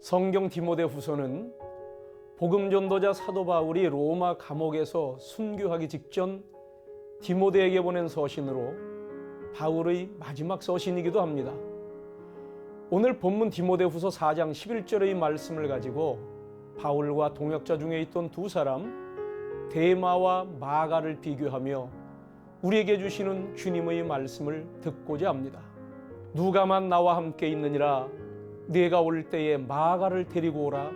성경 디모데후서는 복음 전도자 사도 바울이 로마 감옥에서 순교하기 직전 디모데에게 보낸 서신으로 바울의 마지막 서신이기도 합니다. 오늘 본문 디모데후서 4장 11절의 말씀을 가지고 바울과 동역자 중에 있던 두 사람 데마와 마가를 비교하며 우리에게 주시는 주님의 말씀을 듣고자 합니다. 누가만 나와 함께 있느니라 네가 올 때에 마가를 데리고 오라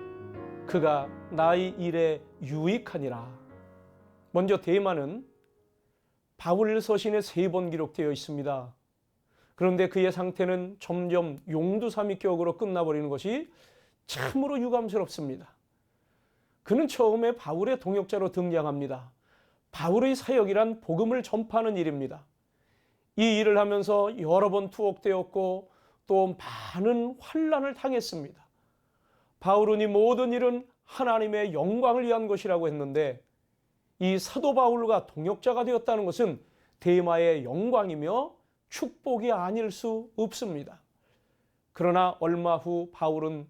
그가 나의 일에 유익하니라. 먼저 데마는 바울 서신에 3번 기록되어 있습니다. 그런데 그의 상태는 점점 용두사미격으로 끝나버리는 것이 참으로 유감스럽습니다. 그는 처음에 바울의 동역자로 등장합니다. 바울의 사역이란 복음을 전파하는 일입니다. 이 일을 하면서 여러 번 투옥되었고 또 많은 환난을 당했습니다. 바울은 이 모든 일은 하나님의 영광을 위한 것이라고 했는데 이 사도 바울과 동역자가 되었다는 것은 데마의 영광이며 축복이 아닐 수 없습니다. 그러나 얼마 후 바울은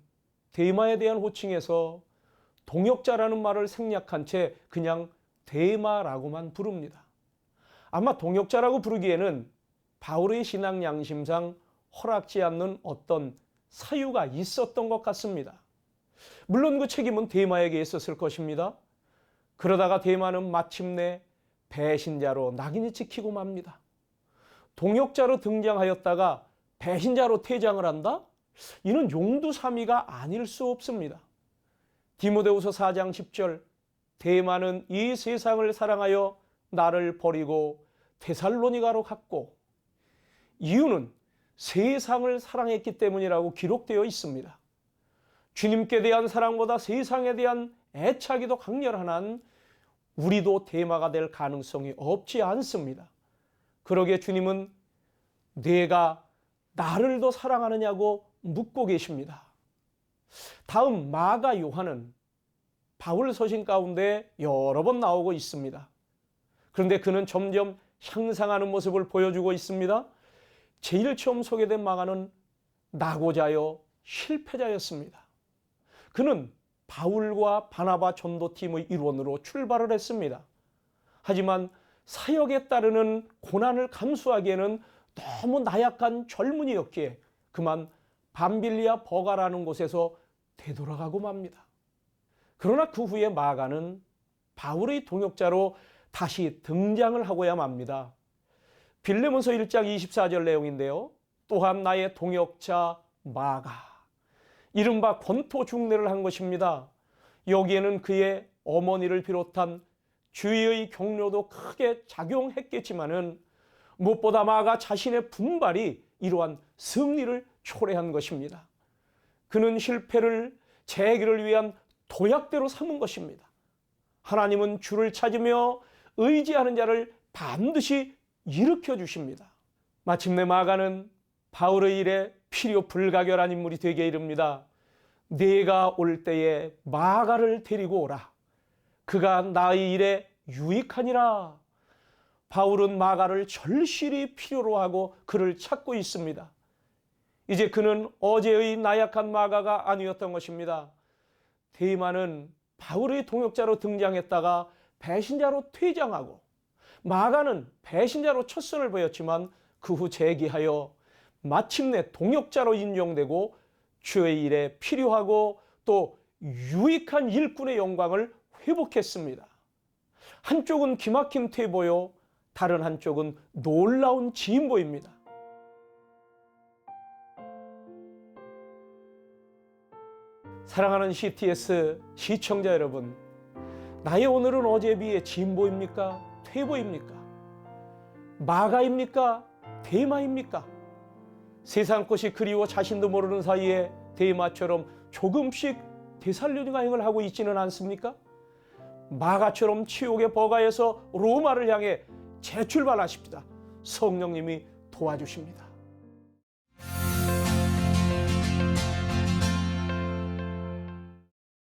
데마에 대한 호칭에서 동역자라는 말을 생략한 채 그냥 데마라고만 부릅니다. 아마 동역자라고 부르기에는 바울의 신앙 양심상 허락지 않는 어떤 사유가 있었던 것 같습니다. 물론 그 책임은 데마에게 있었을 것입니다. 그러다가 데마는 마침내 배신자로 낙인이 찍히고 맙니다. 동역자로 등장하였다가 배신자로 퇴장을 한다? 이는 용두사미가 아닐 수 없습니다. 디모데후서 4장 10절 데마는 이 세상을 사랑하여 나를 버리고 데살로니가로 갔고 이유는 세상을 사랑했기 때문이라고 기록되어 있습니다. 주님께 대한 사랑보다 세상에 대한 애착이 더 강렬한 한 우리도 데마가 될 가능성이 없지 않습니다. 그러기에 주님은 내가 나를 더 사랑하느냐고 묻고 계십니다. 다음 마가 요한은 바울 서신 가운데 여러 번 나오고 있습니다. 그런데 그는 점점 향상하는 모습을 보여주고 있습니다. 제일 처음 소개된 마가는 낙오자여 실패자였습니다. 그는 바울과 바나바 전도팀의 일원으로 출발을 했습니다. 하지만 사역에 따르는 고난을 감수하기에는 너무 나약한 젊은이였기에 그만 밤빌리아 버가라는 곳에서 되돌아가고 맙니다. 그러나 그 후에 마가는 바울의 동역자로 다시 등장을 하고야 맙니다. 빌레몬서 1장 24절 내용인데요. 또한 나의 동역자 마가 이른바 권토 중례를 한 것입니다. 여기에는 그의 어머니를 비롯한 주위의 격려도 크게 작용했겠지만은 무엇보다 마가 자신의 분발이 이러한 승리를 초래한 것입니다. 그는 실패를 재기를 위한 도약대로 삼은 것입니다. 하나님은 주를 찾으며 의지하는 자를 반드시 일으켜 주십니다. 마침내 마가는 바울의 일에 필요 불가결한 인물이 되게 이릅니다. 네가 올 때에 마가를 데리고 오라. 그가 나의 일에 유익하니라. 바울은 마가를 절실히 필요로 하고 그를 찾고 있습니다. 이제 그는 어제의 나약한 마가가 아니었던 것입니다. 데마는 바울의 동역자로 등장했다가 배신자로 퇴장하고 마가는 배신자로 첫 선을 보였지만 그 후 재기하여 마침내 동역자로 인정되고 주의 일에 필요하고 또 유익한 일꾼의 영광을 회복했습니다. 한쪽은 기막힌 퇴보요, 다른 한쪽은 놀라운 진보입니다. 사랑하는 CTS 시청자 여러분, 나의 오늘은 어제에 비해 진보입니까? 퇴보입니까? 마가입니까? 데마입니까? 세상 것이 그리워 자신도 모르는 사이에 데마처럼 조금씩 데살로니가 행을 하고 있지는 않습니까? 마가처럼 치욕의 버가에서 로마를 향해 재출발하십니다. 성령님이 도와주십니다.